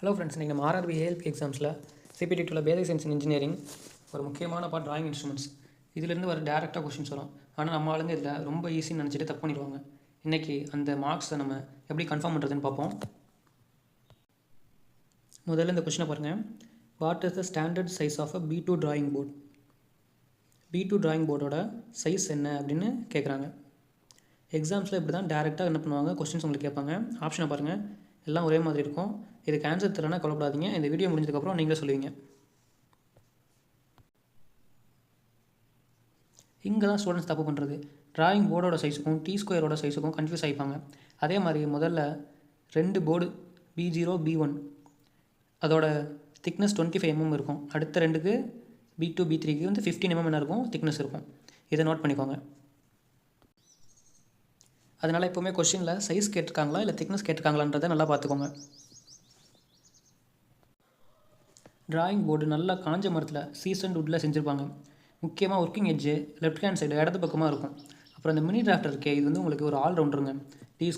Hello friends, இன்றைக்கி நம்ம RRB ALP எக்ஸாம்ஸில் CBT டூவில் பேசிக் சயின்ஸ் அண்ட் இன்ஜினியரிங் ஒரு முக்கியமான பார்ட் டிராயிங் இன்ஸ்ட்ருமெண்ட்ஸ். இதுலேருந்து வர டேரெக்டாக கொஷின்ஸ் வரும். ஆனால் நம்ம ஆளுங்க இதில் ரொம்ப ஈஸின்னு நினச்சிட்டு தப்பு பண்ணிடுவாங்க. இன்றைக்கி அந்த மார்க்ஸை நம்ம எப்படி கன்ஃபார்ம் பண்ணுறதுன்னு பார்ப்போம். முதல்ல இந்த கொஷினை பாருங்கள். What is the standard size of a B2 drawing board? B2 drawing போர்டோட சைஸ் என்ன அப்படின்னு கேட்குறாங்க. எக்ஸாம்ஸில் இப்படி தான் டேரெக்டாக என்ன பண்ணுவாங்க, கொஸ்டின்ஸ் உங்களுக்கு கேட்பாங்க. ஆப்ஷனை பாருங்கள், எல்லாம் ஒரே மாதிரி இருக்கும். இதுக்கு ஆன்சர் தரனா கவலைப்படாதீங்க, இந்த வீடியோ முடிஞ்சதுக்கப்புறம் நீங்களே சொல்லுவீங்க. இங்கே தான் ஸ்டூடெண்ட்ஸ் தப்பு பண்ணுறது. டிராயிங் போர்டோட சைஸுக்கும் T² சைஸுக்கும் கன்ஃபியூஸ் ஆகிப்பாங்க. அதே மாதிரி முதல்ல 2 போர்டு B0 B1 அதோட திக்னஸ் 25 mm இருக்கும். அடுத்த 2க்கு B2 B3க்கு வந்து 15 mm என்ன இருக்கும், திக்னஸ் இருக்கும். இதை நோட் பண்ணிக்கோங்க. அதனால் எப்போவுமே கொஷினில் சைஸ் கேட்டிருக்காங்களா இல்லை திக்னஸ் கேட்டிருக்காங்களான்றதை நல்லா பார்த்துக்கோங்க. டிராயிங் போர்டு நல்லா காஞ்ச மரத்தில் சீசன்ட் வுட்டில் செஞ்சுருப்பாங்க. முக்கியமாக working edge left hand side இடது பக்கமாக இருக்கும். அப்புறம் இந்த மினி டிராஃப்டர் இருக்கே, இது வந்து உங்களுக்கு ஒரு ஆல்ரவுண்டருங்க. T²,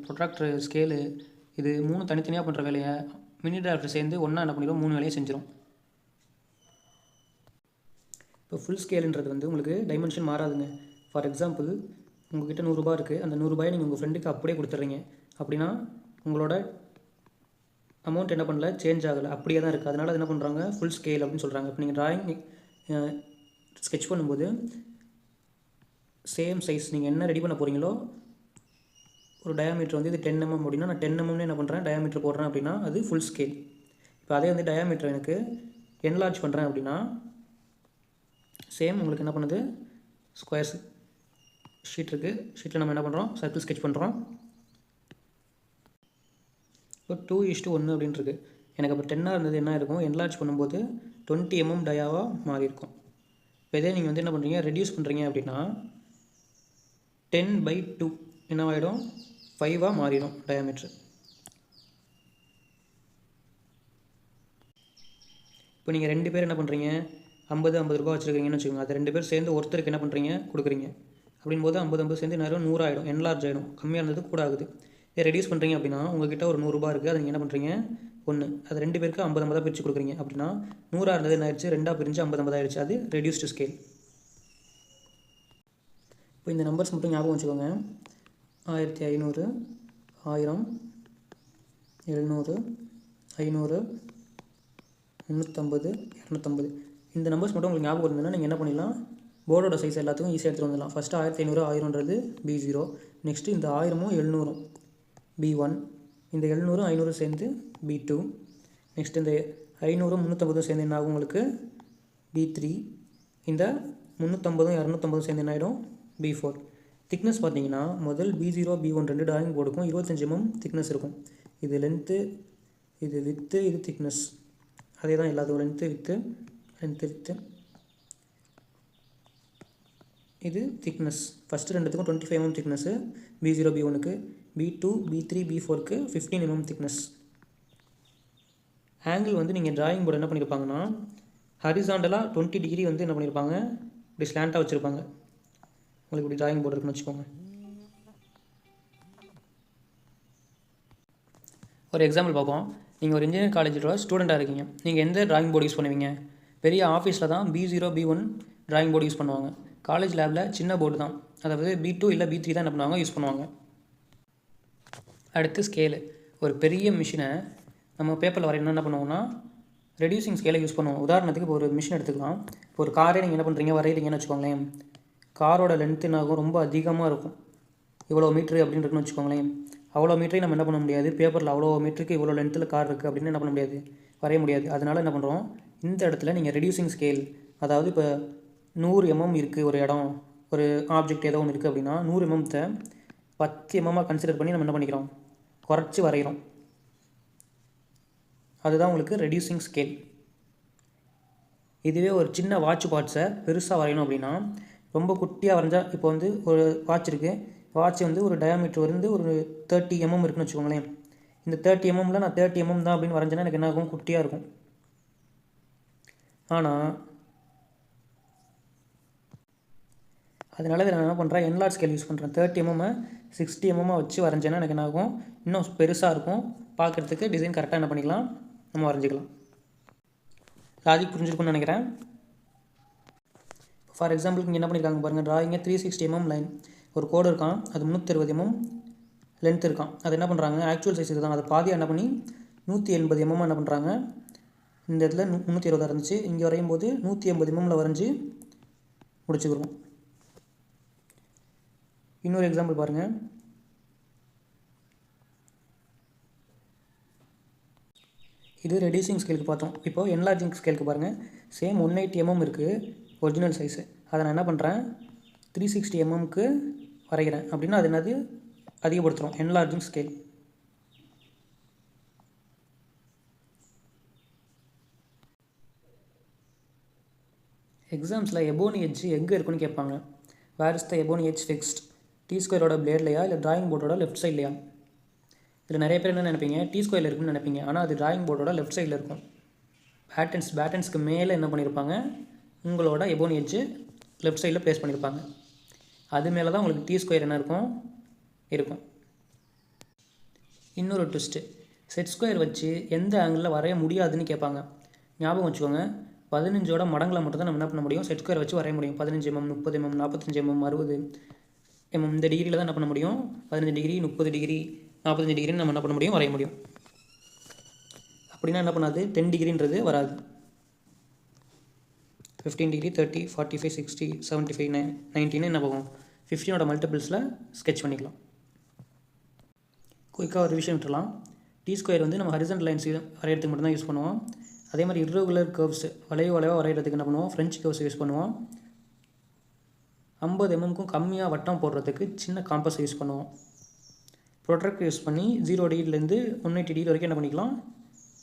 ப்ரொட்ராக்டரு, ஸ்கேலு, இது 3 தனித்தனியாக பண்ணுற வேலையை மினி டிராஃப்டர் சேர்ந்து ஒன்றா என்ன பண்ணிடும், 3 வேலையை செஞ்சிடும். இப்போ ஃபுல் ஸ்கேலுன்றது வந்து உங்களுக்கு டைமென்ஷன் மாறாதுங்க. ஃபார் எக்ஸாம்பிள், உங்கள்கிட்ட 100 ரூபா இருக்குது. அந்த 100 ரூபாயை நீங்கள் உங்கள் ஃப்ரெண்டுக்கு அப்படியே கொடுத்துட்றீங்க. அப்படின்னா உங்களோட அமௌண்ட் என்ன பண்ணல, சேஞ்ச் ஆகலை, அப்படியே தான் இருக்குது. அதனால் என்ன பண்ணுறாங்க, ஃபுல் ஸ்கேல் அப்படின்னு சொல்கிறாங்க. இப்போ நீங்கள் டிராயிங் ஸ்கெட்ச் பண்ணும்போது சேம் சைஸ் நீங்கள் என்ன ரெடி பண்ண போகிறீங்களோ, ஒரு டயாமீட்டர் வந்து இது 10 mm அப்படின்னா நான் 10 mm என்ன பண்ணுறேன், டயாமீட்டர் போடுறேன் அப்படின்னா அது ஃபுல் ஸ்கேல். இப்போ அதே வந்து டயாமீட்டர் எனக்கு என்லார்ஜ் பண்ணுறேன் அப்படின்னா சேம் உங்களுக்கு என்ன பண்ணுது, ஸ்கொயர்ஸ் ஷீட் இருக்குது. ஷீட்டில் நம்ம என்ன பண்ணுறோம், சர்க்கிள் ஸ்கெட்ச் பண்ணுறோம். இப்போ 2:1 அப்படின்ட்டு எனக்கு அப்போ 10 இருந்தது என்ன இருக்கும், என்லார்ஜ் பண்ணும்போது 20 mm டயாவாக மாறி இருக்கும். இப்போ இதே நீங்கள் வந்து என்ன பண்ணுறீங்க, ரெடியூஸ் பண்ணுறீங்க அப்படின்னா 10/2 என்னவாயிடும், 5ஆக மாறிடும் டயாமீட்ரு. இப்போ நீங்கள் 2 பேர் என்ன பண்ணுறீங்க, 50 ரூபா வச்சுருக்கீங்கன்னு வச்சுக்கோங்க. அது 2 பேர் சேர்ந்து ஒருத்தருக்கு என்ன பண்ணுறீங்க, கொடுக்குறீங்க. அப்படின்போது 50 சேர்ந்து நேரம் 100 ஆகிடும், என்லார்ஜ் ஆகிடும். கம்மியாக இருந்தது கூட ஆகுது. இதை ரெடியூஸ் பண்ணுறீங்க அப்படின்னா உங்கள்கிட்ட ஒரு 100 ரூபா இருக்குது. அதை நீங்கள் என்ன பண்ணுறீங்க, 1 அது 2 பேருக்கு 50 பிரித்து கொடுக்குறீங்க. அப்படின்னா 100 இருந்தது என்ன ஆயிடுச்சு, 2 பிரிஞ்சு 50 ஆயிடுச்சு. அது ரெடியூஸ்டு ஸ்கேல். இப்போ இந்த நம்பர்ஸ் மட்டும் ஞாபகம் வச்சுக்கோங்க. 1500, 1000, 700, 500, 350, 250 இந்த நம்பர்ஸ் மட்டும் உங்களுக்கு ஞாபகம் இருந்ததுன்னா நீங்கள் என்ன பண்ணிடலாம், போர்டோட சைஸ் எல்லாத்துக்கும் ஈஸியாக எடுத்துகிட்டு வந்துடலாம். First 1500, 1000ன்றது B0. நெக்ஸ்ட்டு இந்த 1000, 700 B1. இந்த 700, 500 சேர்ந்து B2. நெக்ஸ்ட் இந்த 500, 350 சேர்ந்து என்ன ஆகும் உங்களுக்கு, B3. இந்த 350, 250 சேர்ந்து என்ன ஆகிடும், B4. திக்னஸ் பார்த்தீங்கன்னா முதல் B0, B1 2 drawing போர்டுக்கும் 25 mm thickness இருக்கும். இது லென்த்து, இது வித்து, இது திக்னஸ். அதே தான் எல்லாத்துக்கும் லென்த்து வித்து, இது திக்னஸ். ஃபஸ்ட்டு 2த்துக்கும் 25 mm திக்னஸ்ஸு B0, B1க்கு. B2, B3, B4க்கு 15 mm திக்னஸ். ஆங்கிள் வந்து நீங்கள் டிராயிங் போர்டு என்ன பண்ணியிருப்பாங்கன்னா ஹரிசாண்டலாக 20 டிகிரி வந்து என்ன பண்ணியிருப்பாங்க, இப்படி ஸ்லாண்டாக வச்சுருப்பாங்க. உங்களுக்கு இப்படி டிராயிங் போர்டு இருக்குன்னு வச்சுக்கோங்க. ஒரு எக்ஸாம்பிள் பார்ப்போம். நீங்கள் ஒரு இன்ஜினியரிங் காலேஜோட ஸ்டூடெண்ட்டாக இருக்கீங்க. நீங்கள் எந்த டிராயிங் போர்டு யூஸ் பண்ணுவீங்க, பெரிய ஆஃபீஸில் தான் B0, B1 drawing board use பண்ணுவாங்க. காலேஜ் லேபில் சின்ன போர்டு தான், அதாவது B2 இல்லை B3 தான் என்ன பண்ணுவாங்க, யூஸ் பண்ணுவாங்க. அடுத்து ஸ்கேலு. ஒரு பெரிய மிஷினை நம்ம பேப்பரில் வரையணும்னா என்ன பண்ணுவோம்னா ரெடியூசிங் ஸ்கேலை யூஸ் பண்ணுவோம். உதாரணத்துக்கு இப்போ ஒரு மிஷின் எடுத்துக்கலாம். இப்போ ஒரு காரே நீங்கள் என்ன பண்ணுறீங்க, வரைகிறீங்கன்னு வச்சுக்கோங்களேன். காரோட லென்த்து என்னாகும், ரொம்ப அதிகமாக இருக்கும். இவ்வளோ மீட்ரு அப்படின்னு இருக்குன்னு வச்சுக்கோங்களேன். அவ்வளோ மீட்டரையும் நம்ம என்ன பண்ண முடியாது, பேப்பரில் அவ்வளோ மீட்டருக்கு இவ்வளோ லென்த்தில் கார் இருக்குது அப்படின்னு என்ன பண்ண முடியாது, வரைய முடியாது. அதனால் என்ன பண்ணுறோம், இந்த இடத்துல நீங்கள் ரெடியூசிங் ஸ்கேல், அதாவது இப்போ 100 mm இருக்குது ஒரு இடம், ஒரு ஆப்ஜெக்ட் ஏதோ ஒன்று இருக்குது அப்படின்னா 100 mm 10 mm கன்சிடர் பண்ணி நம்ம என்ன பண்ணிக்கிறோம், குறைச்சி வரைகிறோம். அதுதான் உங்களுக்கு ரெடியூசிங் ஸ்கேல். இதுவே ஒரு சின்ன வாட்ச் பார்ட்ஸை பெருசாக வரையணும் அப்படின்னா ரொம்ப குட்டியாக வரைஞ்சால், இப்போ வந்து ஒரு வாட்ச் இருக்குது. வாட்ச் வந்து ஒரு டயாமீட்டர் வந்து ஒரு 30 mm இருக்குன்னு வச்சுக்கோங்களேன். இந்த 30 mmல நான் 30 mm தான் அப்படின்னு வரைஞ்சேன்னா எனக்கு என்ன ஆகும், குட்டியாக இருக்கும். ஆனால் அதனால நான் என்ன பண்ணுறேன், என்லார்ஜ் ஸ்கேல் யூஸ் பண்ணுறேன். 30 mm 60 mm வச்சு வரைஞ்சேன்னா எனக்கு என்ன ஆகும், இன்னும் பெருசாக இருக்கும், பார்க்குறதுக்கு டிசைன் கரெக்டாக என்ன பண்ணிக்கலாம், நம்ம வரைஞ்சிக்கலாம். லாஜிக் புரிஞ்சிருக்கும்னு நினைக்கிறேன். ஃபார் எக்ஸாம்பிளுக்கு இங்கே என்ன பண்ணியிருக்காங்க பாருங்கள், டிராயிங்கை 360 mm லைன் ஒரு கோடு இருக்கான், அது 360 mm லென்த் இருக்கான். அது என்ன பண்ணுறாங்க, ஆக்சுவல் சைஸ் இதுதான், அதை பாதியாக என்ன பண்ணி 180 mm என்ன பண்ணுறாங்க, இந்த இடத்துல 320 இருந்துச்சு, இங்கே வரையும் போது 180 mm வரைஞ்சி முடிச்சுக்கிறோம். இன்னொரு எக்ஸாம்பிள் பாருங்கள். இது ரெடியூசிங் ஸ்கேலுக்கு பார்த்தோம். இப்போது என்லார்ஜிங் ஸ்கேலுக்கு பாருங்கள். சேம் 180 mm இருக்குது ஒரிஜினல் சைஸு. அதை நான் என்ன பண்ணுறேன், 360 mmக்கு வரைகிறேன். அப்படின்னா அது என்னது, அதிகப்படுத்துகிறோம், என்லார்ஜிங் ஸ்கேல். எக்ஸாம்ஸில் எபோனி எட்ஜ் எங்கே இருக்குன்னு கேட்பாங்க. Where is the ebony edge fixed, T ஸ்கொயரோட பிளேட்லையா இல்லை டிராயிங் போர்டோட லெஃப்ட் சைட்லையா? இதில் நிறைய பேர் என்ன நினைப்பீங்க, டி ஸ்கொயரில் இருக்குன்னு நினைப்பீங்க. ஆனால் அது டிராயிங் போர்டோட லெஃப்ட் சைடில் இருக்கும். பேட்டன்ஸ்க்கு மேலே என்ன பண்ணியிருப்பாங்க, உங்களோட எபோனி எட்ஜு லெஃப்ட் சைடில் ப்ளேஸ் பண்ணியிருப்பாங்க. அது மேலே தான் உங்களுக்கு டி ஸ்கொயர் என்ன இருக்கும். இன்னொரு ட்விஸ்ட்டு, செட் ஸ்கொயர் வச்சு எந்த ஆங்கிளில் வரைய முடியாதுன்னு கேட்பாங்க. ஞாபகம் வச்சுக்கோங்க, 15ஓட மடங்களை மட்டும் தான் நம்ம என்ன பண்ண முடியும், செட் ஸ்கொயர் வச்சு வரைய முடியும். 15 mm, 30 mm, 45 mm, 60 mm இந்த டிகிரியில் தான் என்ன பண்ண முடியும், 15 டிகிரி, 30 டிகிரி, 45 டிகிரின்னு நம்ம என்ன பண்ண முடியும், வரைய முடியும். அப்படின்னா என்ன பண்ணாது, 10 டிகிரின்றது வராது. 15 டிகிரி, 30, 45, 60, 75, 90 என்ன போகும், 15ஓட மல்டிபிள்ஸில் ஸ்கெட்ச் பண்ணிக்கலாம். குயிக்காக ஒரு விஷயம் விட்டுலாம். டி ஸ்கொயர் வந்து நம்ம ஹரிசன்டல் லைன்ஸ் வரைகிறதுக்கு மட்டும்தான் யூஸ் பண்ணுவோம். அதே மாதிரி இர்ரெகுலர் கர்வ்ஸ் வளைவாக வரைகிறதுக்கு என்ன பண்ணுவோம், ஃப்ரெஞ்ச் கர்வ்ஸ் யூஸ் பண்ணுவோம். 50 mmக்கும் கம்மியாக வட்டம் போடுறதுக்கு சின்ன காம்பஸ் யூஸ் பண்ணுவோம். ப்ரொட்ராக்டர் யூஸ் பண்ணி 0 டிகிரிலேருந்து 180 டிகிரி வரைக்கும் என்ன பண்ணிக்கலாம்,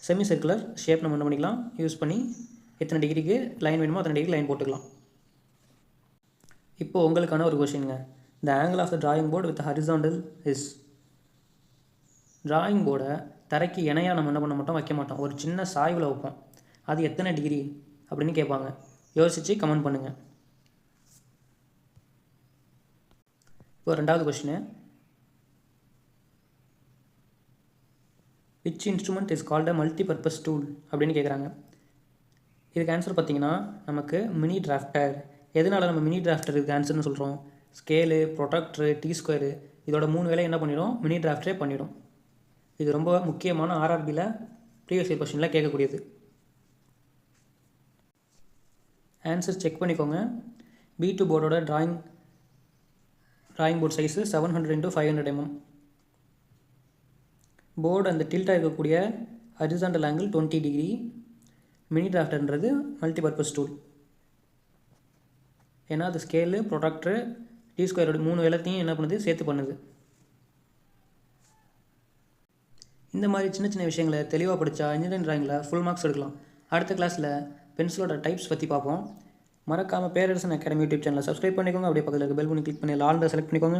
செமி சர்க்குலர் ஷேப் நம்ம என்ன பண்ணிக்கலாம் யூஸ் பண்ணி எத்தனை டிகிரிக்கு லைன் வேணுமோ அத்தனை டிகிரி லைன் போட்டுக்கலாம். இப்போது உங்களுக்கான ஒரு கொஷினுங்க, the angle of the drawing board with horizontal is. Drawing போர்டை தரைக்கு இணையாக நம்ம என்ன பண்ண மாட்டோம், வைக்க மாட்டோம், ஒரு சின்ன சாய்வில் வைப்போம். அது எத்தனை டிகிரி அப்படின்னு கேட்பாங்க. யோசித்து கமெண்ட் பண்ணுங்கள். இப்போ ரெண்டாவது question, which instrument is called a multipurpose tool அப்படின்னு கேட்குறாங்க. இதுக்கு ஆன்சர் பார்த்தீங்கன்னா நமக்கு மினி டிராஃப்டர். எதனால் நம்ம மினி டிராஃப்டர் இதுக்கு ஆன்சர்னு சொல்கிறோம், ஸ்கேலு, ப்ரொட்ராக்டரு, டி ஸ்கொயரு இதோட 3 வேலையை என்ன பண்ணிடும், மினி டிராஃப்டரே பண்ணிடும். இது ரொம்ப முக்கியமான ஆர்ஆர்பியில் ப்ரீவியஸ் இயர் கொஸ்டினில் கேட்கக்கூடியது. ஆன்சர் செக் பண்ணிக்கோங்க. B2 போர்டோட drawing board size 700 × 500 mm. Board அந்த டில்ட்டாக இருக்கக்கூடிய ஹரிசாண்டல் ஆங்கிள் 20 டிகிரி. மினி டிராஃப்டர்ன்றது மல்டிபர்பஸ் டூல். ஏன்னா அது ஸ்கேலு, ப்ரொட்ராக்டரு, டி ஸ்கொயரோட 3 வேலைத்தையும் என்ன பண்ணுது, சேர்த்து பண்ணுது. இந்த மாதிரி சின்ன சின்ன விஷயங்களை தெளிவாக படித்தா இன்ஜினியரிங் டிராயிங்கில் ஃபுல் மார்க்ஸ் எடுக்கலாம். அடுத்த கிளாஸில் பென்சிலோட டைப்ஸ் பற்றி பார்ப்போம். மறக்காமல் பேரரசன் அகாடமி யூடியூப் சேனலை சப்ஸ்கிரைப் பண்ணிக்கோங்க. அப்படியே பக்கத்தில் இருக்க பெல் பண்ணி கிளிக் பண்ணி ஆல் செலக்ட் பண்ணிக்கோங்க.